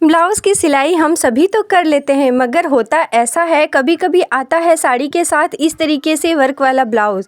Blouse की सिलाई हम सभी तो कर लेते हैं, मगर होता ऐसा है कभी कभी आता है साड़ी के साथ इस तरीके से वर्क वाला ब्लाउज़,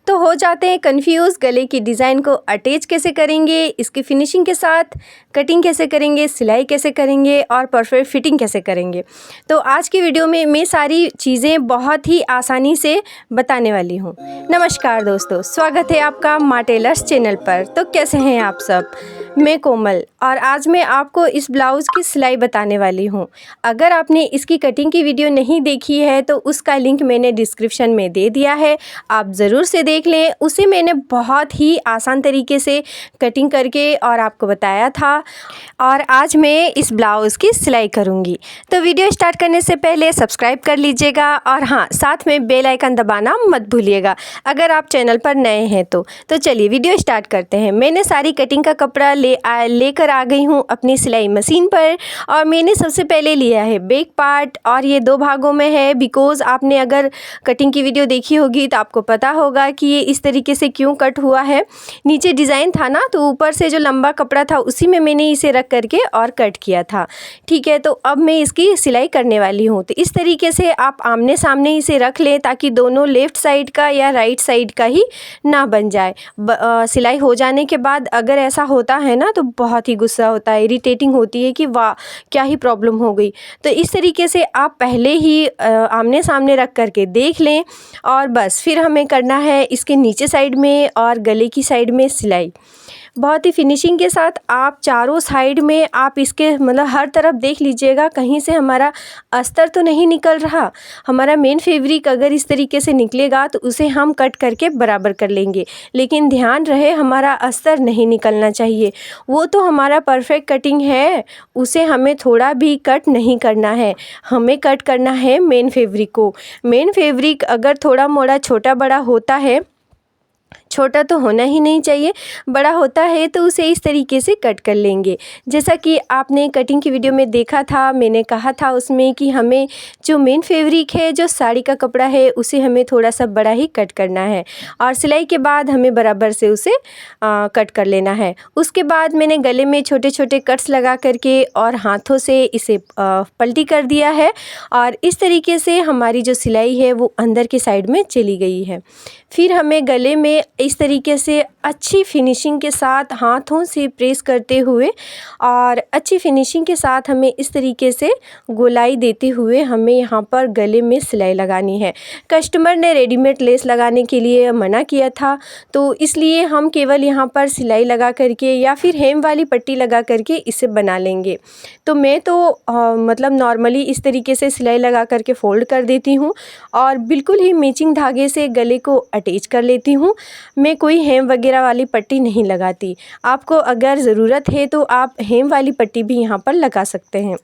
तो हो जाते हैं कंफ्यूज। गले की डिज़ाइन को अटैच कैसे करेंगे, इसकी फिनिशिंग के साथ कटिंग कैसे करेंगे, सिलाई कैसे करेंगे और परफेक्ट फिटिंग कैसे करेंगे। तो आज की वीडियो में मैं सारी चीज़ें बहुत ही आसानी से बताने वाली हूँ। नमस्कार दोस्तों, स्वागत है आपका माँ टेलर्स चैनल पर। तो कैसे हैं आप सब? मैं कोमल और आज मैं आपको इस ब्लाउज़ की सिलाई बताने वाली हूँ। अगर आपने इसकी कटिंग की वीडियो नहीं देखी है तो उसका लिंक मैंने डिस्क्रिप्शन में दे दिया है, आप ज़रूर से देख लें। उसे मैंने बहुत ही आसान तरीके से कटिंग करके और आपको बताया था, और आज मैं इस ब्लाउज़ की सिलाई करूँगी। तो वीडियो स्टार्ट करने से पहले सब्सक्राइब कर लीजिएगा और हाँ, साथ में बेल आइकन दबाना मत भूलिएगा अगर आप चैनल पर नए हैं तो। चलिए वीडियो स्टार्ट करते हैं। मैंने सारी कटिंग का कपड़ा लेकर आ गई हूँ अपनी सिलाई मशीन पर, और मैंने सबसे पहले लिया है बैक पार्ट, और ये 2 भागों में है। बिकॉज़ आपने अगर कटिंग की वीडियो देखी होगी तो आपको पता होगा कि ये इस तरीके से क्यों कट हुआ है। नीचे डिज़ाइन था ना, तो ऊपर से जो लंबा कपड़ा था उसी में मैंने इसे रख करके और कट किया था। ठीक है, तो अब मैं इसकी सिलाई करने वाली हूँ। तो इस तरीके से आप आमने सामने इसे रख लें ताकि दोनों लेफ़्ट साइड का या राइट साइड का ही ना बन जाए। सिलाई हो जाने के बाद अगर ऐसा होता है ना तो बहुत ही गुस्सा होता है, इरिटेटिंग होती है कि वाह क्या ही प्रॉब्लम हो गई। तो इस तरीके से आप पहले ही आमने सामने रख करके देख लें, और बस फिर हमें करना है इसके नीचे साइड में और गले की साइड में सिलाई। बहुत ही फिनिशिंग के साथ आप चारों साइड में आप इसके मतलब हर तरफ देख लीजिएगा, कहीं से हमारा अस्तर तो नहीं निकल रहा। हमारा मेन फैब्रिक अगर इस तरीके से निकलेगा तो उसे हम कट करके बराबर कर लेंगे, लेकिन ध्यान रहे हमारा अस्तर नहीं निकलना चाहिए। वो तो हमारा परफेक्ट कटिंग है, उसे हमें थोड़ा भी कट नहीं करना है। हमें कट करना है मेन फैब्रिक को। मेन फैब्रिक अगर थोड़ा मोड़ा छोटा बड़ा होता है, छोटा तो होना ही नहीं चाहिए, बड़ा होता है तो उसे इस तरीके से कट कर लेंगे। जैसा कि आपने कटिंग की वीडियो में देखा था, मैंने कहा था उसमें कि हमें जो मेन फैब्रिक है, जो साड़ी का कपड़ा है, उसे हमें थोड़ा सा बड़ा ही कट करना है, और सिलाई के बाद हमें बराबर से उसे कट कर लेना है। उसके बाद मैंने गले में छोटे छोटे कट्स लगा करके और हाथों से इसे पलटी कर दिया है, और इस तरीके से हमारी जो सिलाई है वो अंदर की साइड में चली गई है। फिर हमें गले में इस तरीके से अच्छी फिनिशिंग के साथ हाथों से प्रेस करते हुए और अच्छी फिनिशिंग के साथ हमें इस तरीके से गोलाई देते हुए हमें यहाँ पर गले में सिलाई लगानी है। कस्टमर ने रेडीमेड लेस लगाने के लिए मना किया था, तो इसलिए हम केवल यहाँ पर सिलाई लगा करके या फिर हेम वाली पट्टी लगा करके इसे बना लेंगे। तो मैं तो मतलब नॉर्मली इस तरीके से सिलाई लगा करके फ़ोल्ड कर देती हूँ और बिल्कुल ही मैचिंग धागे से गले को अटैच कर लेती हूँ। मैं कोई हेम वगैरह वाली पट्टी नहीं लगाती। आपको अगर ज़रूरत है तो आप हेम वाली पट्टी भी यहाँ पर लगा सकते हैं।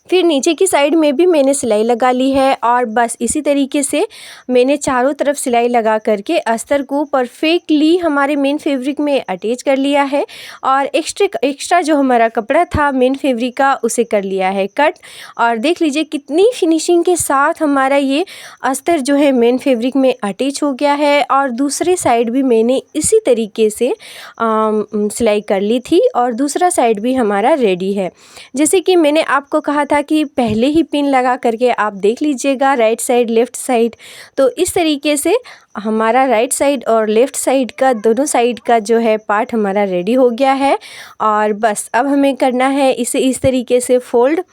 फिर नीचे की साइड में भी मैंने सिलाई लगा ली है, और बस इसी तरीके से मैंने चारों तरफ सिलाई लगा करके अस्तर को परफेक्टली हमारे मेन फैब्रिक में अटैच कर लिया है, और एक्स्ट्रा जो हमारा कपड़ा था मेन फैब्रिक का उसे कर लिया है कट। और देख लीजिए कितनी फिनिशिंग के साथ हमारा ये अस्तर जो है मेन फैब्रिक में अटैच हो गया है। और दूसरे साइड भी मैंने इसी तरीके से सिलाई कर ली थी, और दूसरा साइड भी हमारा रेडी है। जैसे कि मैंने आपको कहा था कि पहले ही पिन लगा करके आप देख लीजिएगा राइट साइड लेफ़्ट साइड। तो इस तरीके से हमारा राइट साइड और लेफ़्ट साइड का दोनों साइड का जो है पार्ट हमारा रेडी हो गया है, और बस अब हमें करना है इसे इस तरीके से फ़ोल्ड।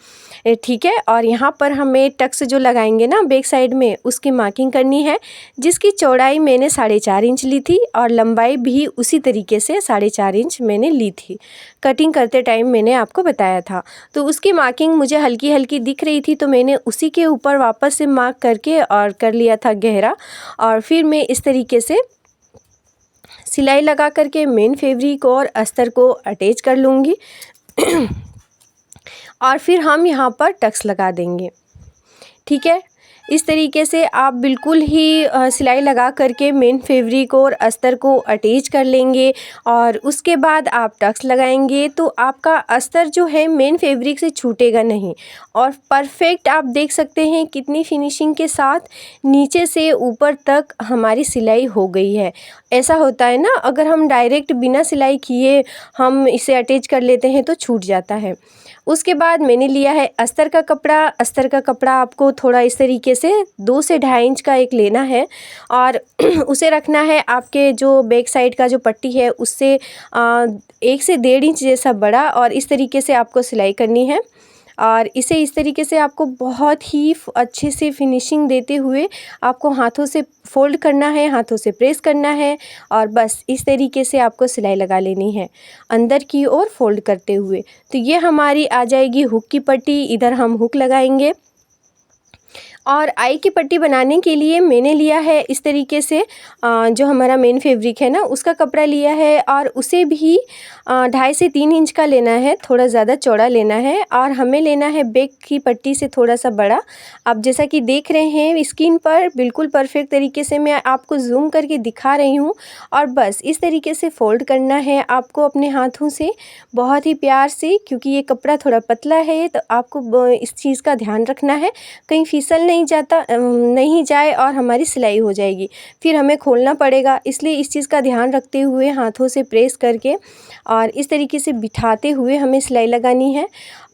ठीक है, और यहाँ पर हमें टक्स जो लगाएंगे ना बैक साइड में, उसकी मार्किंग करनी है, जिसकी चौड़ाई मैंने 4.5 इंच ली थी और लंबाई भी उसी तरीके से 4.5 इंच मैंने ली थी। कटिंग करते टाइम मैंने आपको बताया था, तो उसकी मार्किंग मुझे हल्की हल्की दिख रही थी, तो मैंने उसी के ऊपर वापस से मार्क करके और कर लिया था गहरा। और फिर मैं इस तरीके से सिलाई लगा करके मेन फैब्रिक और अस्तर को अटैच कर लूँगी और फिर हम यहाँ पर टक्स लगा देंगे। ठीक है, इस तरीके से आप बिल्कुल ही सिलाई लगा करके मेन फैब्रिक और अस्तर को अटैच कर लेंगे और उसके बाद आप टक्स लगाएंगे तो आपका अस्तर जो है मेन फैब्रिक से छूटेगा नहीं और परफेक्ट आप देख सकते हैं कितनी फिनिशिंग के साथ नीचे से ऊपर तक हमारी सिलाई हो गई है। ऐसा होता है ना, अगर हम डायरेक्ट बिना सिलाई किए हम इसे अटैच कर लेते हैं तो छूट जाता है। उसके बाद मैंने लिया है अस्तर का कपड़ा। अस्तर का कपड़ा आपको थोड़ा इस तरीके से 2 से 2.5 इंच का एक लेना है और उसे रखना है आपके जो बैक साइड का जो पट्टी है उससे 1 से 1.5 इंच जैसा बड़ा और इस तरीके से आपको सिलाई करनी है और इसे इस तरीके से आपको बहुत ही अच्छे से फिनिशिंग देते हुए आपको हाथों से फ़ोल्ड करना है, हाथों से प्रेस करना है और बस इस तरीके से आपको सिलाई लगा लेनी है अंदर की ओर फ़ोल्ड करते हुए। तो ये हमारी आ जाएगी हुक की पट्टी। इधर हम हुक लगाएंगे और आई की पट्टी बनाने के लिए मैंने लिया है इस तरीके से जो हमारा मेन फैब्रिक है ना उसका कपड़ा लिया है और उसे भी 2.5 से 3 इंच का लेना है, थोड़ा ज़्यादा चौड़ा लेना है और हमें लेना है बैक की पट्टी से थोड़ा सा बड़ा। आप जैसा कि देख रहे हैं स्क्रीन पर बिल्कुल परफेक्ट तरीके से मैं आपको जूम करके दिखा रही हूँ और बस इस तरीके से फ़ोल्ड करना है आपको अपने हाथों से बहुत ही प्यार से, क्योंकि ये कपड़ा थोड़ा पतला है तो आपको इस चीज़ का ध्यान रखना है कहीं फिसल नहीं जाए और हमारी सिलाई हो जाएगी, फिर हमें खोलना पड़ेगा। इसलिए इस चीज़ का ध्यान रखते हुए हाथों से प्रेस करके और इस तरीके से बिठाते हुए हमें सिलाई लगानी है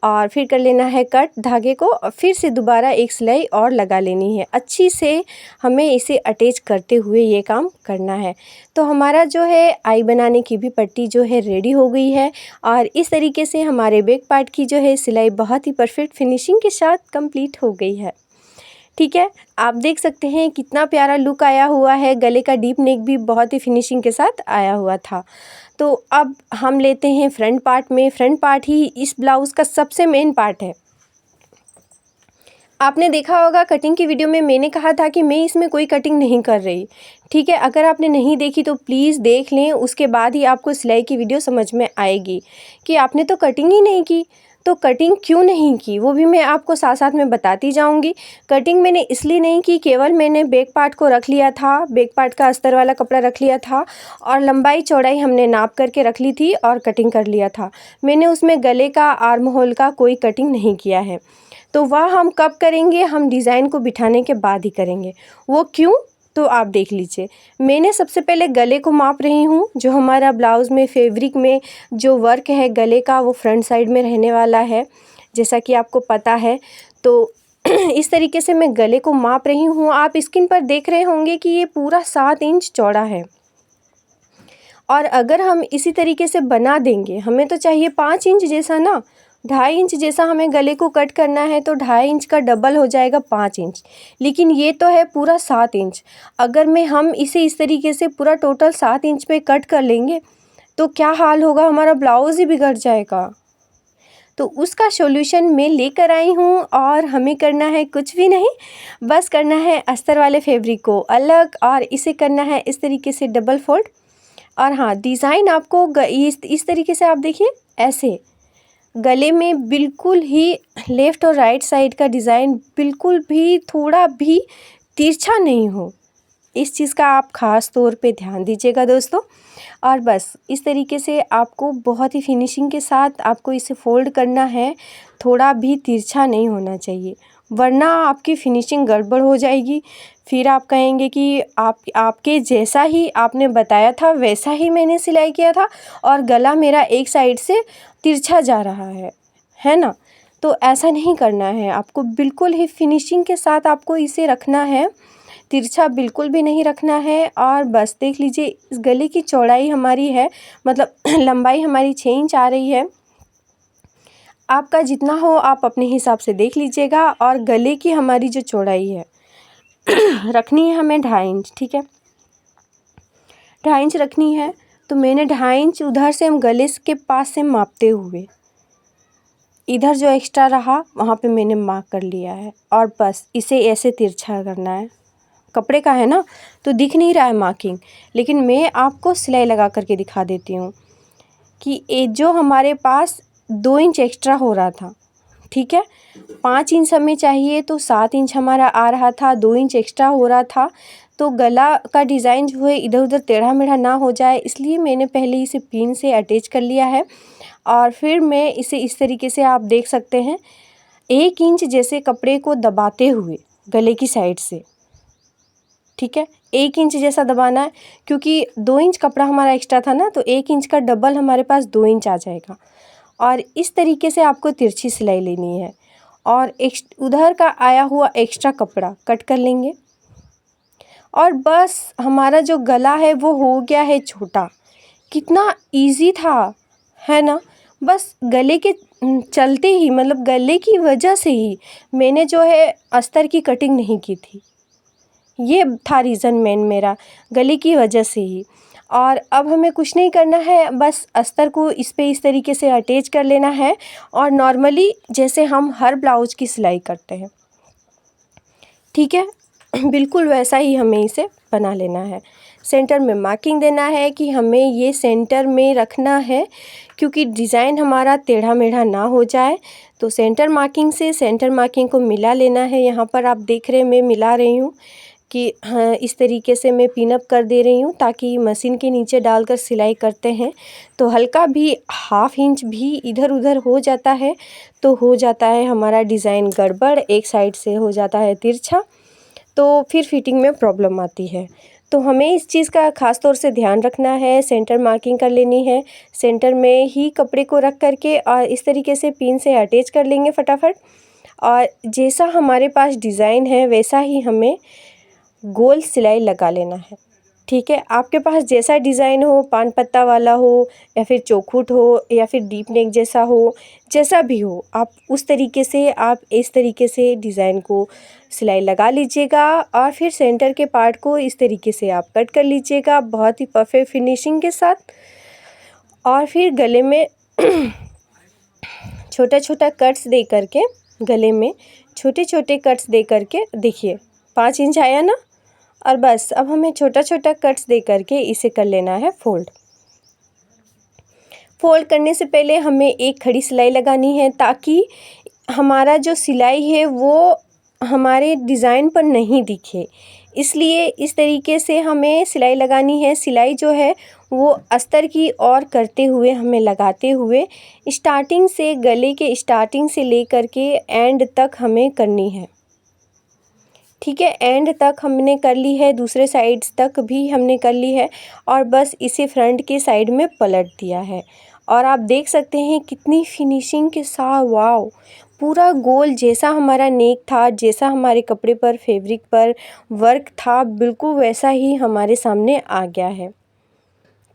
और फिर कर लेना है कट धागे को और फिर से दोबारा एक सिलाई और लगा लेनी है। अच्छी से हमें इसे अटैच करते हुए ये काम करना है। तो हमारा जो है आई बनाने की भी पट्टी जो है रेडी हो गई है और इस तरीके से हमारे बैक पार्ट की जो है सिलाई बहुत ही परफेक्ट फिनिशिंग के साथ कंप्लीट हो गई है। ठीक है, आप देख सकते हैं कितना प्यारा लुक आया हुआ है। गले का डीप नेक भी बहुत ही फिनिशिंग के साथ आया हुआ था। तो अब हम लेते हैं फ्रंट पार्ट में। फ्रंट पार्ट ही इस ब्लाउज़ का सबसे मेन पार्ट है। आपने देखा होगा कटिंग की वीडियो में मैंने कहा था कि मैं इसमें कोई कटिंग नहीं कर रही। ठीक है, अगर आपने नहीं देखी तो प्लीज़ देख लें, उसके बाद ही आपको सिलाई की वीडियो समझ में आएगी कि आपने तो कटिंग ही नहीं की। तो कटिंग क्यों नहीं की वो भी मैं आपको साथ साथ में बताती जाऊंगी। कटिंग मैंने इसलिए नहीं की, केवल मैंने बैक पार्ट को रख लिया था, बैक पार्ट का अस्तर वाला कपड़ा रख लिया था और लंबाई चौड़ाई हमने नाप करके रख ली थी और कटिंग कर लिया था। मैंने उसमें गले का आर्म होल का कोई कटिंग नहीं किया है। तो वह हम कब करेंगे, हम डिज़ाइन को बिठाने के बाद ही करेंगे। वो क्यों, तो आप देख लीजिए। मैंने सबसे पहले गले को माप रही हूँ। जो हमारा ब्लाउज़ में फैब्रिक में जो वर्क है गले का वो फ्रंट साइड में रहने वाला है, जैसा कि आपको पता है। तो इस तरीके से मैं गले को माप रही हूँ। आप स्क्रीन पर देख रहे होंगे कि ये पूरा 7 इंच चौड़ा है और अगर हम इसी तरीके से बना देंगे, हमें तो चाहिए 5 इंच जैसा ना, 2.5 इंच जैसा हमें गले को कट करना है तो 2.5 इंच का डबल हो जाएगा 5 इंच, लेकिन ये तो है पूरा 7 इंच। अगर हम इसे इस तरीके से पूरा टोटल 7 इंच पे कट कर लेंगे तो क्या हाल होगा, हमारा ब्लाउज़ ही बिगड़ जाएगा। तो उसका सॉल्यूशन मैं लेकर आई हूँ और हमें करना है कुछ भी नहीं, बस करना है अस्तर वाले फैब्रिक को अलग और इसे करना है इस तरीके से डबल फोल्ड। और हाँ, डिज़ाइन आपको इस तरीके से आप देखिए, ऐसे गले में बिल्कुल ही लेफ़्ट और राइट साइड का डिज़ाइन बिल्कुल भी थोड़ा भी तिरछा नहीं हो। इस चीज़ का आप ख़ास तौर पे ध्यान दीजिएगा दोस्तों। और बस इस तरीके से आपको बहुत ही फिनिशिंग के साथ आपको इसे फ़ोल्ड करना है, थोड़ा भी तिरछा नहीं होना चाहिए, वरना आपकी फिनिशिंग गड़बड़ हो जाएगी। फिर आप कहेंगे कि आपके जैसा ही आपने बताया था वैसा ही मैंने सिलाई किया था और गला मेरा एक साइड से तिरछा जा रहा है ना। तो ऐसा नहीं करना है, आपको बिल्कुल ही फिनिशिंग के साथ आपको इसे रखना है, तिरछा बिल्कुल भी नहीं रखना है। और बस देख लीजिए, इस गले की चौड़ाई हमारी है, मतलब लंबाई हमारी 6 इंच आ रही है। आपका जितना हो आप अपने हिसाब से देख लीजिएगा। और गले की हमारी जो चौड़ाई है रखनी है हमें 2.5 इंच। ठीक है, 2.5 इंच रखनी है। तो मैंने 2.5 इंच उधर से हम गले के पास से मापते हुए इधर जो एक्स्ट्रा रहा वहाँ पे मैंने मार्क कर लिया है और बस इसे ऐसे तिरछा करना है। कपड़े का है ना तो दिख नहीं रहा है मार्किंग, लेकिन मैं आपको सिलाई लगा करके दिखा देती हूँ कि ये जो हमारे पास 2 इंच एक्स्ट्रा हो रहा था, ठीक है। 5 इंच हमें चाहिए तो 7 इंच हमारा आ रहा था, 2 इंच एक्स्ट्रा हो रहा था। तो गला का डिज़ाइन जो है इधर उधर टेढ़ा मेढ़ा ना हो जाए, इसलिए मैंने पहले इसे पिन से अटैच कर लिया है। और फिर मैं इसे इस तरीके से आप देख सकते हैं 1 इंच जैसे कपड़े को दबाते हुए गले की साइड से, ठीक है। 1 इंच जैसा दबाना है, क्योंकि 2 इंच कपड़ा हमारा एक्स्ट्रा था ना, तो 1 इंच का डबल हमारे पास 2 इंच आ जाएगा। और इस तरीके से आपको तिरछी सिलाई लेनी है और उधर का आया हुआ एक्स्ट्रा कपड़ा कट कर लेंगे। और बस हमारा जो गला है वो हो गया है छोटा। कितना इजी था, है ना। बस गले के चलते ही, मतलब गले की वजह से ही मैंने जो है अस्तर की कटिंग नहीं की थी। ये था रीज़न मेन मेरा, गले की वजह से ही। और अब हमें कुछ नहीं करना है, बस अस्तर को इस पे इस तरीके से अटैच कर लेना है और नॉर्मली जैसे हम हर ब्लाउज की सिलाई करते हैं, ठीक है, बिल्कुल वैसा ही हमें इसे बना लेना है। सेंटर में मार्किंग देना है कि हमें ये सेंटर में रखना है, क्योंकि डिज़ाइन हमारा टेढ़ा मेढ़ा ना हो जाए। तो सेंटर मार्किंग से सेंटर मार्किंग को मिला लेना है। यहाँ पर आप देख रहे हैं मैं मिला रही हूँ कि हाँ, इस तरीके से मैं पिन अप कर दे रही हूँ, ताकि मशीन के नीचे डालकर सिलाई करते हैं तो हल्का भी 1/2 इंच भी इधर उधर हो जाता है तो हो जाता है हमारा डिज़ाइन गड़बड़, एक साइड से हो जाता है तिरछा, तो फिर फिटिंग में प्रॉब्लम आती है। तो हमें इस चीज़ का ख़ास तौर से ध्यान रखना है। सेंटर मार्किंग कर लेनी है, सेंटर में ही कपड़े को रख करके और इस तरीके से पिन से अटैच कर लेंगे फटाफट। और जैसा हमारे पास डिज़ाइन है वैसा ही हमें गोल सिलाई लगा लेना है, ठीक है। आपके पास जैसा डिज़ाइन हो, पान पत्ता वाला हो या फिर चौखुट हो या फिर डीप नेक जैसा हो, जैसा भी हो, आप उस तरीके से आप इस तरीके से डिज़ाइन को सिलाई लगा लीजिएगा और फिर सेंटर के पार्ट को इस तरीके से आप कट कर लीजिएगा बहुत ही परफेक्ट फिनिशिंग के साथ। और फिर गले में छोटा छोटा कट्स दे करके, गले में छोटे छोटे कट्स दे करके, देखिए 5 इंच आया ना। और बस अब हमें छोटा छोटा कट्स दे करके इसे कर लेना है फोल्ड। फोल्ड करने से पहले हमें एक खड़ी सिलाई लगानी है, ताकि हमारा जो सिलाई है वो हमारे डिज़ाइन पर नहीं दिखे, इसलिए इस तरीके से हमें सिलाई लगानी है। सिलाई जो है वो अस्तर की ओर करते हुए हमें लगाते हुए स्टार्टिंग से, गले के स्टार्टिंग से ले करके एंड तक हमें करनी है, ठीक है। एंड तक हमने कर ली है, दूसरे साइड्स तक भी हमने कर ली है और बस इसे फ्रंट के साइड में पलट दिया है। और आप देख सकते हैं कितनी फिनिशिंग के साथ, वाव, पूरा गोल जैसा हमारा नेक था, जैसा हमारे कपड़े पर फैब्रिक पर वर्क था, बिल्कुल वैसा ही हमारे सामने आ गया है।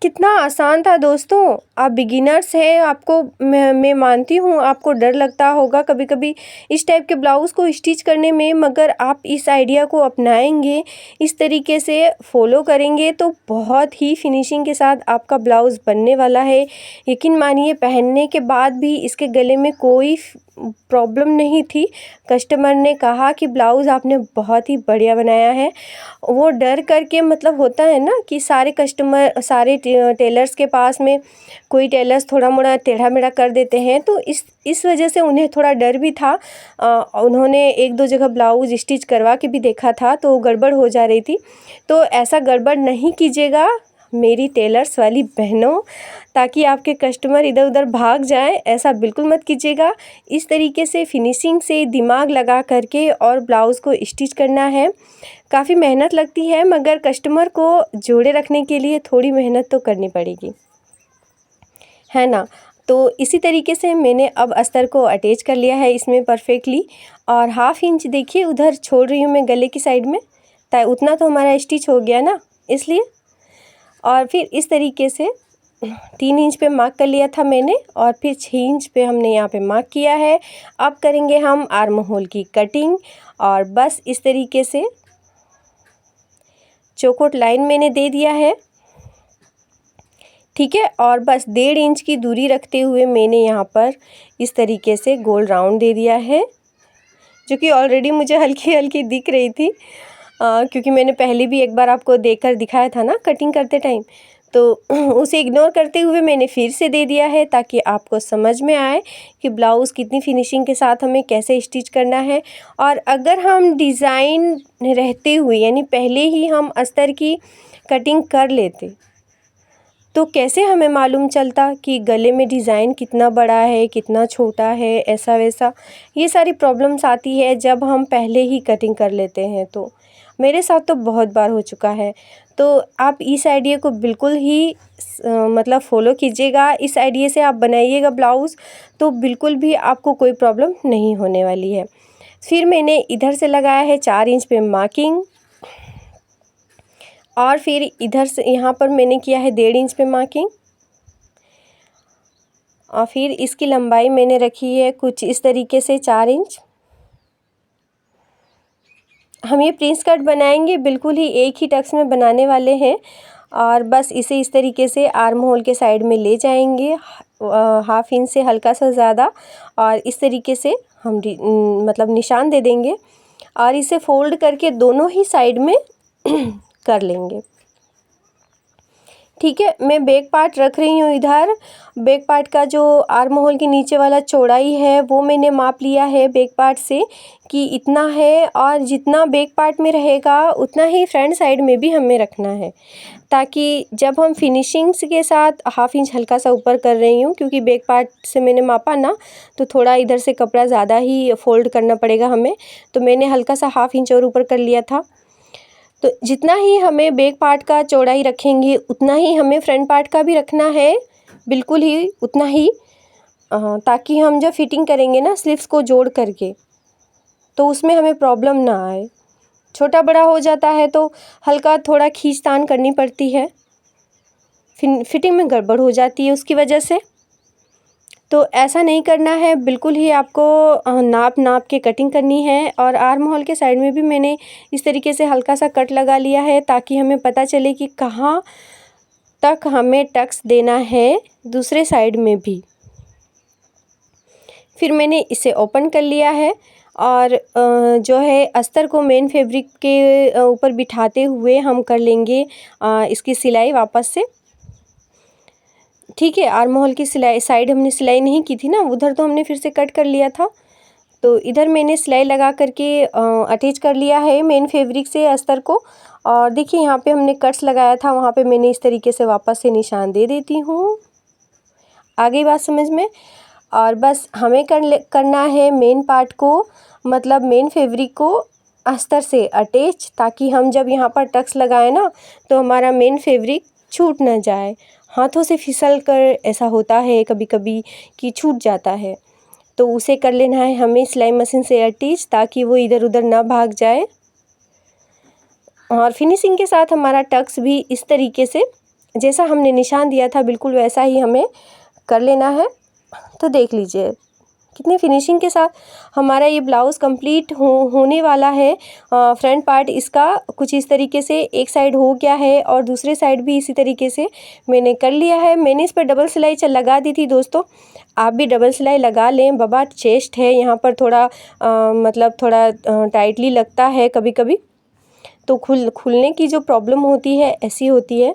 कितना आसान था दोस्तों। आप बिगिनर्स हैं, आपको मैं मानती हूँ आपको डर लगता होगा कभी कभी इस टाइप के ब्लाउज़ को स्टिच करने में, मगर आप इस आइडिया को अपनाएंगे, इस तरीके से फॉलो करेंगे तो बहुत ही फिनिशिंग के साथ आपका ब्लाउज़ बनने वाला है। यकीन मानिए पहनने के बाद भी इसके गले में कोई प्रॉब्लम नहीं थी। कस्टमर ने कहा कि ब्लाउज़ आपने बहुत ही बढ़िया बनाया है। वो डर करके, मतलब होता है ना कि सारे कस्टमर, सारे टेलर्स के पास में कोई टेलर्स थोड़ा मोड़ा टेढ़ा मेढ़ा कर देते हैं, तो इस वजह से उन्हें थोड़ा डर भी था। उन्होंने 1-2 जगह ब्लाउज़ स्टिच करवा के भी देखा था तो गड़बड़ हो जा रही थी। तो ऐसा गड़बड़ नहीं कीजिएगा मेरी टेलर्स वाली बहनों, ताकि आपके कस्टमर इधर उधर भाग जाएं, ऐसा बिल्कुल मत कीजिएगा। इस तरीके से फिनिशिंग से दिमाग लगा करके और ब्लाउज़ को स्टिच करना है। काफ़ी मेहनत लगती है, मगर कस्टमर को जोड़े रखने के लिए थोड़ी मेहनत तो करनी पड़ेगी, है ना। तो इसी तरीके से मैंने अब अस्तर को अटैच कर लिया है इसमें परफेक्टली। और 1/2 इंच देखिए उधर छोड़ रही हूँ मैं गले की साइड में, उतना तो हमारा स्टिच हो गया ना, इसलिए। और फिर इस तरीके से 3 इंच पे मार्क कर लिया था मैंने और फिर 6 इंच पे हमने यहाँ पे मार्क किया है। अब करेंगे हम आर्म होल की कटिंग और बस इस तरीके से चौकोट लाइन मैंने दे दिया है, ठीक है। और बस 1.5 इंच की दूरी रखते हुए मैंने यहाँ पर इस तरीके से गोल राउंड दे दिया है, जो कि ऑलरेडी मुझे हल्की हल्की दिख रही थी, क्योंकि मैंने पहले भी एक बार आपको देखकर दिखाया था ना कटिंग करते टाइम। तो उसे इग्नोर करते हुए मैंने फिर से दे दिया है ताकि आपको समझ में आए कि ब्लाउज़ कितनी फिनिशिंग के साथ हमें कैसे स्टिच करना है। और अगर हम डिज़ाइन रहते हुए यानी पहले ही हम अस्तर की कटिंग कर लेते तो कैसे हमें मालूम चलता कि गले में डिज़ाइन कितना बड़ा है, कितना छोटा है, ऐसा वैसा। ये सारी प्रॉब्लम्स आती है जब हम पहले ही कटिंग कर लेते हैं। तो मेरे साथ तो बहुत बार हो चुका है। तो आप इस आइडिया को बिल्कुल ही मतलब फ़ॉलो कीजिएगा। इस आइडिया से आप बनाइएगा ब्लाउज़ तो बिल्कुल भी आपको कोई प्रॉब्लम नहीं होने वाली है। फिर मैंने इधर से लगाया है 4 इंच पे मार्किंग और फिर इधर से यहाँ पर मैंने किया है 1.5 इंच पे मार्किंग और फिर इसकी लंबाई मैंने रखी है कुछ इस तरीके से 4 इंच। हम ये प्रिंस कट बनाएंगे बिल्कुल ही एक ही टक्स में बनाने वाले हैं और बस इसे इस तरीके से आर्म होल के साइड में ले जाएंगे 1/2 इंच से हल्का सा ज़्यादा और इस तरीके से हम मतलब निशान दे देंगे और इसे फोल्ड करके दोनों ही साइड में कर लेंगे। ठीक है, मैं बैक पार्ट रख रही हूँ इधर। बैक पार्ट का जो आर्म होल के नीचे वाला चौड़ाई है वो मैंने माप लिया है बैक पार्ट से कि इतना है और जितना बैक पार्ट में रहेगा उतना ही फ्रंट साइड में भी हमें रखना है ताकि जब हम फिनिशिंग्स के साथ 1/2 इंच हल्का सा ऊपर कर रही हूँ क्योंकि बैक पार्ट से मैंने मापा ना तो थोड़ा इधर से कपड़ा ज़्यादा ही फोल्ड करना पड़ेगा हमें, तो मैंने हल्का सा 1/2 इंच और ऊपर कर लिया था। तो जितना ही हमें बैक पार्ट का चौड़ाई रखेंगे उतना ही हमें फ्रंट पार्ट का भी रखना है, बिल्कुल ही उतना ही, ताकि हम जब फिटिंग करेंगे ना स्लीव्स को जोड़ करके तो उसमें हमें प्रॉब्लम ना आए। छोटा बड़ा हो जाता है तो हल्का थोड़ा खींचतान करनी पड़ती है, फिटिंग में गड़बड़ हो जाती है उसकी वजह से। तो ऐसा नहीं करना है, बिल्कुल ही आपको नाप के कटिंग करनी है। और आर्म होल के साइड में भी मैंने इस तरीके से हल्का सा कट लगा लिया है ताकि हमें पता चले कि कहाँ तक हमें टक्स देना है दूसरे साइड में भी। फिर मैंने इसे ओपन कर लिया है और जो है अस्तर को मेन फैब्रिक के ऊपर बिठाते हुए हम कर लेंगे इसकी सिलाई वापस से। ठीक है, आर्म होल की सिलाई साइड हमने सिलाई नहीं की थी ना, उधर तो हमने फिर से कट कर लिया था। तो इधर मैंने सिलाई लगा करके अटैच कर लिया है मेन फैब्रिक से अस्तर को। और देखिए यहाँ पे हमने कट्स लगाया था वहाँ पे मैंने इस तरीके से वापस से निशान दे देती हूँ। आ गई बात समझ में। और बस हमें करना है मेन पार्ट को मतलब मेन फैब्रिक को अस्तर से अटैच ताकि हम जब यहाँ पर टक्स लगाएं ना तो हमारा मेन फैब्रिक छूट ना जाए। हाथों से फिसल कर ऐसा होता है कभी कभी कि छूट जाता है, तो उसे कर लेना है हमें सिलाई मशीन से अटैच ताकि वो इधर उधर ना भाग जाए। और फिनिशिंग के साथ हमारा टक्स भी इस तरीके से जैसा हमने निशान दिया था बिल्कुल वैसा ही हमें कर लेना है। तो देख लीजिए कितनी फिनिशिंग के साथ हमारा ये ब्लाउज़ कंप्लीट होने वाला है। फ्रंट पार्ट इसका कुछ इस तरीके से एक साइड हो गया है और दूसरे साइड भी इसी तरीके से मैंने कर लिया है। मैंने इस पर डबल सिलाई लगा दी थी दोस्तों, आप भी डबल सिलाई लगा लें। बाबा चेस्ट है यहाँ पर थोड़ा मतलब थोड़ा टाइटली लगता है कभी कभी, तो खुलने की जो प्रॉब्लम होती है ऐसी होती है।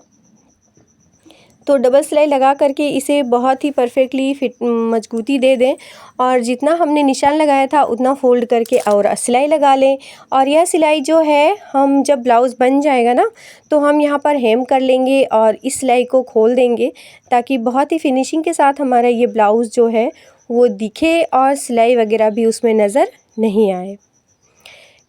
तो डबल सिलाई लगा करके इसे बहुत ही परफेक्टली फिट मजबूती दे दें और जितना हमने निशान लगाया था उतना फोल्ड करके और सिलाई लगा लें। और यह सिलाई जो है हम जब ब्लाउज़ बन जाएगा ना तो हम यहाँ पर हेम कर लेंगे और इस सिलाई को खोल देंगे ताकि बहुत ही फिनिशिंग के साथ हमारा ये ब्लाउज़ जो है वो दिखे और सिलाई वगैरह भी उसमें नज़र नहीं आए।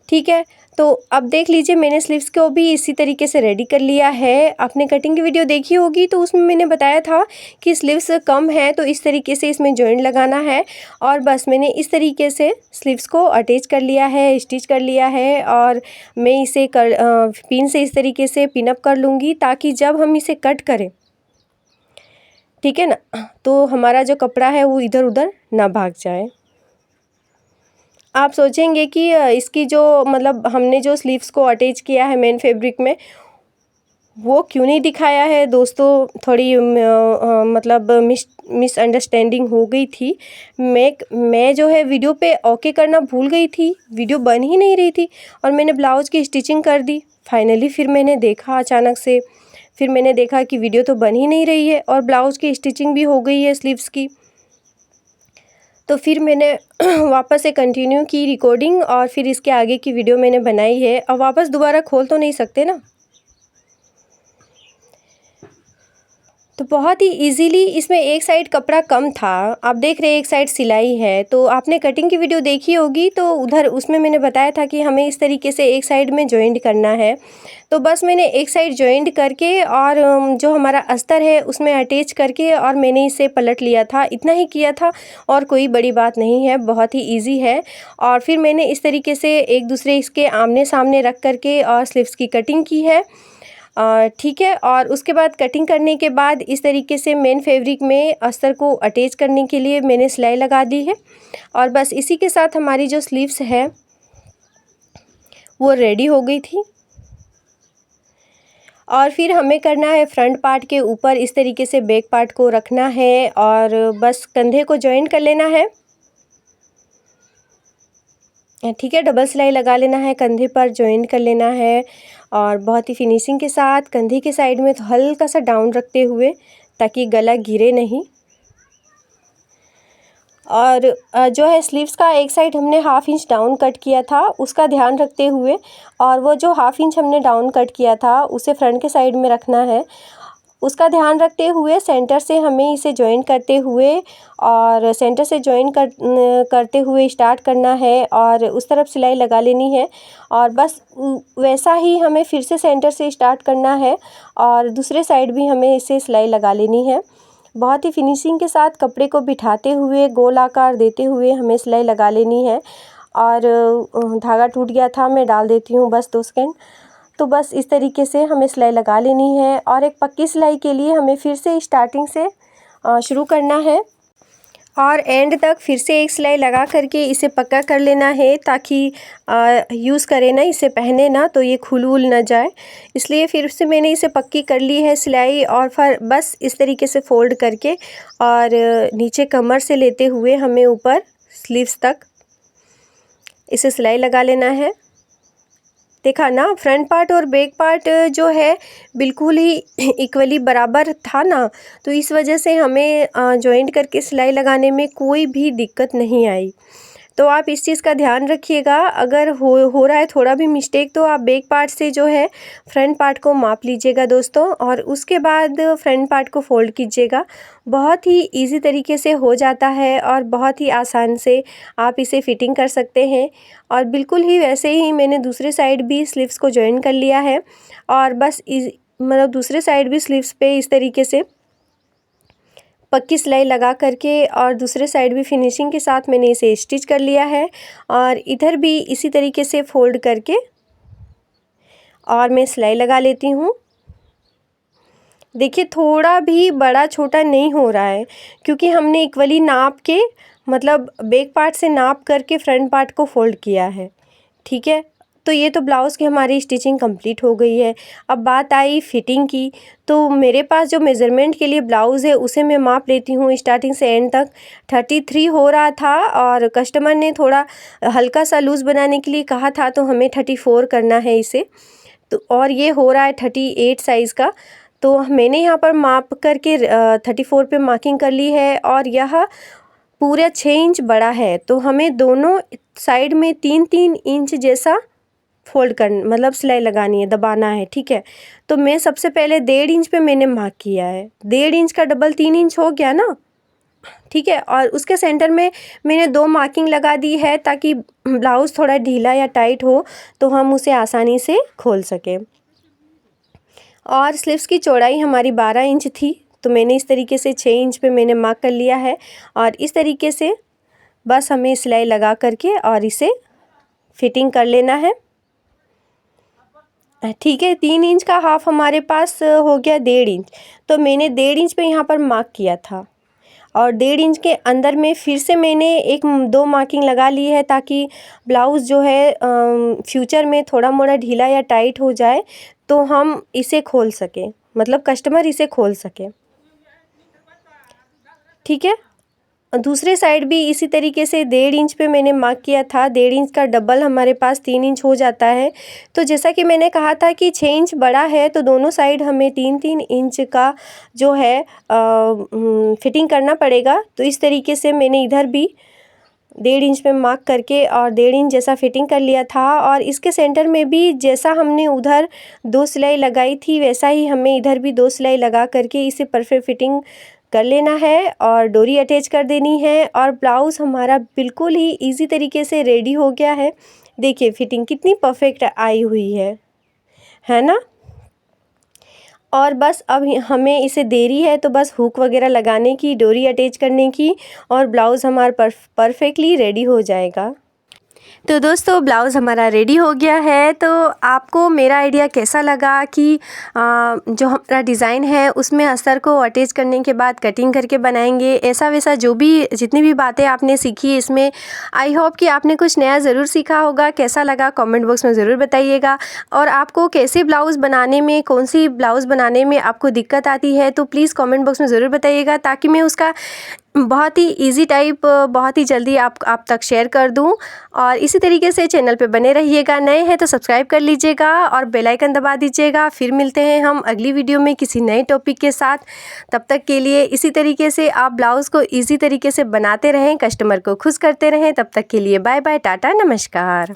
ठीक है, तो अब देख लीजिए मैंने स्लीव्स को भी इसी तरीके से रेडी कर लिया है। आपने कटिंग की वीडियो देखी होगी तो उसमें मैंने बताया था कि स्लीव्स कम है तो इस तरीके से इसमें जॉइंट लगाना है। और बस मैंने इस तरीके से स्लीव्स को अटैच कर लिया है, स्टिच कर लिया है और मैं इसे पिन से इस तरीके से पिन अप कर लूँगी ताकि जब हम इसे कट करें, ठीक है ना, तो हमारा जो कपड़ा है वो इधर उधर ना भाग जाए। आप सोचेंगे कि इसकी जो मतलब हमने जो स्लीव्स को अटैच किया है मेन फैब्रिक में वो क्यों नहीं दिखाया है दोस्तों। थोड़ी मतलब मिसअंडरस्टैंडिंग हो गई थी। मैं जो है वीडियो पे ओके करना भूल गई थी, वीडियो बन ही नहीं रही थी और मैंने ब्लाउज़ की स्टिचिंग कर दी। फाइनली फिर मैंने देखा अचानक से फिर मैंने देखा कि वीडियो तो बन ही नहीं रही है और ब्लाउज़ की स्टिचिंग भी हो गई है स्लीव्स की। तो फिर मैंने वापस से कंटिन्यू की रिकॉर्डिंग और फिर इसके आगे की वीडियो मैंने बनाई है। अब वापस दोबारा खोल तो नहीं सकते ना, तो बहुत ही इजीली इसमें एक साइड कपड़ा कम था, आप देख रहे हैं एक साइड सिलाई है। तो आपने कटिंग की वीडियो देखी होगी, तो उधर उसमें मैंने बताया था कि हमें इस तरीके से एक साइड में जॉइंट करना है। तो बस मैंने एक साइड जॉइंट करके और जो हमारा अस्तर है उसमें अटैच करके और मैंने इसे पलट लिया था, इतना ही किया था और कोई बड़ी बात नहीं है, बहुत ही ईजी है। और फिर मैंने इस तरीके से एक दूसरे इसके आमने सामने रख करके और स्लीव्स की कटिंग की है। ठीक है। और उसके बाद कटिंग करने के बाद इस तरीके से मेन फैब्रिक में अस्तर को अटैच करने के लिए मैंने सिलाई लगा दी है। और बस इसी के साथ हमारी जो स्लीव्स है वो रेडी हो गई थी। और फिर हमें करना है फ्रंट पार्ट के ऊपर इस तरीके से बैक पार्ट को रखना है और बस कंधे को जॉइन कर लेना है। ठीक है, डबल सिलाई लगा लेना है, कंधे पर जॉइन कर लेना है और बहुत ही फिनिशिंग के साथ कंधे के साइड में तो हल्का सा डाउन रखते हुए ताकि गला गिरे नहीं। और जो है स्लीव्स का एक साइड हमने हाफ इंच डाउन कट किया था, उसका ध्यान रखते हुए और वो जो हाफ इंच हमने डाउन कट किया था उसे फ्रंट के साइड में रखना है। उसका ध्यान रखते हुए सेंटर से हमें इसे जॉइन करते हुए और सेंटर से जॉइन करते हुए स्टार्ट करना है और उस तरफ सिलाई लगा लेनी है। और बस वैसा ही हमें फिर से सेंटर से स्टार्ट करना है और दूसरे साइड भी हमें इसे सिलाई लगा लेनी है। बहुत ही फिनिशिंग के साथ कपड़े को बिठाते हुए गोल आकार देते हुए हमें सिलाई लगा लेनी है। और धागा टूट गया था, मैं डाल देती हूँ बस 2 सेकंड। तो बस इस तरीके से हमें सिलाई लगा लेनी है और एक पक्की सिलाई के लिए हमें फिर से स्टार्टिंग से शुरू करना है और एंड तक फिर से एक सिलाई लगा करके इसे पक्का कर लेना है ताकि यूज़ करें ना, इसे पहने ना तो ये खुल वुल ना जाए। इसलिए फिर से मैंने इसे पक्की कर ली है सिलाई और फिर बस इस तरीके से फोल्ड करके और नीचे कमर से लेते हुए हमें ऊपर स्लीव्स तक इसे सिलाई लगा लेना है। देखा ना, फ्रंट पार्ट और बैक पार्ट जो है बिल्कुल ही इक्वली बराबर था ना, तो इस वजह से हमें जॉइंट करके सिलाई लगाने में कोई भी दिक्कत नहीं आई। तो आप इस चीज़ का ध्यान रखिएगा, अगर हो रहा है थोड़ा भी मिस्टेक तो आप बैक पार्ट से जो है फ्रंट पार्ट को माप लीजिएगा दोस्तों और उसके बाद फ्रंट पार्ट को फोल्ड कीजिएगा। बहुत ही इजी तरीके से हो जाता है और बहुत ही आसान से आप इसे फिटिंग कर सकते हैं। और बिल्कुल ही वैसे ही मैंने दूसरे साइड भी स्लीव्स को जॉइन कर लिया है और बस मतलब दूसरे साइड भी स्लीव्स पे इस तरीके से पक्की सिलाई लगा करके और दूसरे साइड भी फिनिशिंग के साथ मैंने इसे स्टिच कर लिया है। और इधर भी इसी तरीके से फोल्ड करके और मैं सिलाई लगा लेती हूँ। देखिए थोड़ा भी बड़ा छोटा नहीं हो रहा है क्योंकि हमने इक्वली नाप के मतलब बैक पार्ट से नाप करके फ्रंट पार्ट को फोल्ड किया है। ठीक है, तो ये तो ब्लाउज़ की हमारी स्टिचिंग कंप्लीट हो गई है। अब बात आई फिटिंग की, तो मेरे पास जो मेज़रमेंट के लिए ब्लाउज़ है उसे मैं माप लेती हूँ स्टार्टिंग से एंड तक। 33 हो रहा था और कस्टमर ने थोड़ा हल्का सा लूज़ बनाने के लिए कहा था, तो हमें 34 करना है इसे। तो और ये हो रहा है 38 साइज़ का। तो मैंने यहाँ पर माप करके 34 पे मार्किंग कर ली है और यह पूरा 6 इंच बड़ा है, तो हमें दोनों साइड में 3-3 इंच जैसा फोल्ड कर मतलब सिलाई लगानी है, दबाना है। ठीक है, तो मैं सबसे पहले 1.5 इंच पे मैंने मार्क किया है। 1.5 इंच का डबल 3 इंच हो गया ना। ठीक है, और उसके सेंटर में मैंने 2 मार्किंग लगा दी है ताकि ब्लाउज़ थोड़ा ढीला या टाइट हो तो हम उसे आसानी से खोल सकें। और स्लीव्स की चौड़ाई हमारी 12 इंच थी, तो मैंने इस तरीके से 6 इंच पे मैंने मार्क कर लिया है और इस तरीके से बस हमें सिलाई लगा करके और इसे फिटिंग कर लेना है। ठीक है, 3 इंच का हाफ हमारे पास हो गया 1.5 इंच, तो मैंने 1.5 इंच पे यहाँ पर मार्क किया था और 1.5 इंच के अंदर में फिर से मैंने 1-2 मार्किंग लगा ली है ताकि ब्लाउज़ जो है फ्यूचर में थोड़ा मोड़ा ढीला या टाइट हो जाए तो हम इसे खोल सकें, मतलब कस्टमर इसे खोल सके। ठीक है, दूसरे साइड भी इसी तरीके से 1.5 इंच पे मैंने मार्क किया था। 1.5 इंच का डबल हमारे पास 3 इंच हो जाता है। तो जैसा कि मैंने कहा था कि 6 इंच बड़ा है तो दोनों साइड हमें 3-3 इंच का जो है फिटिंग करना पड़ेगा। तो इस तरीके से मैंने इधर भी 1.5 इंच पे मार्क करके और 1.5 इंच जैसा फिटिंग कर लिया था। और इसके सेंटर में भी जैसा हमने उधर 2 सिलाई लगाई थी वैसा ही हमें इधर भी 2 सिलाई लगा करके इसे परफेक्ट फिटिंग कर लेना है और डोरी अटैच कर देनी है। और ब्लाउज़ हमारा बिल्कुल ही इजी तरीके से रेडी हो गया है। देखिए फिटिंग कितनी परफेक्ट आई हुई है ना। और बस अब हमें इसे देरी है तो बस हुक वगैरह लगाने की, डोरी अटैच करने की और ब्लाउज़ हमारा परफेक्टली रेडी हो जाएगा। तो दोस्तों ब्लाउज़ हमारा रेडी हो गया है। तो आपको मेरा आइडिया कैसा लगा कि जो हमारा डिज़ाइन है उसमें अस्तर को अटैच करने के बाद कटिंग करके बनाएंगे, ऐसा वैसा जो भी जितनी भी बातें आपने सीखी इसमें, आई होप कि आपने कुछ नया ज़रूर सीखा होगा। कैसा लगा कमेंट बॉक्स में ज़रूर बताइएगा। और आपको कैसे ब्लाउज़ बनाने में, कौन सी ब्लाउज़ बनाने में आपको दिक्कत आती है तो प्लीज़ कमेंट बॉक्स में ज़रूर बताइएगा, ताकि मैं उसका बहुत ही इजी टाइप बहुत ही जल्दी आप तक शेयर कर दूं। और इसी तरीके से चैनल पे बने रहिएगा। नए हैं तो सब्सक्राइब कर लीजिएगा और बेल आइकन दबा दीजिएगा। फिर मिलते हैं हम अगली वीडियो में किसी नए टॉपिक के साथ। तब तक के लिए इसी तरीके से आप ब्लाउज़ को इजी तरीके से बनाते रहें, कस्टमर को खुश करते रहें। तब तक के लिए बाय बाय, टाटा, नमस्कार।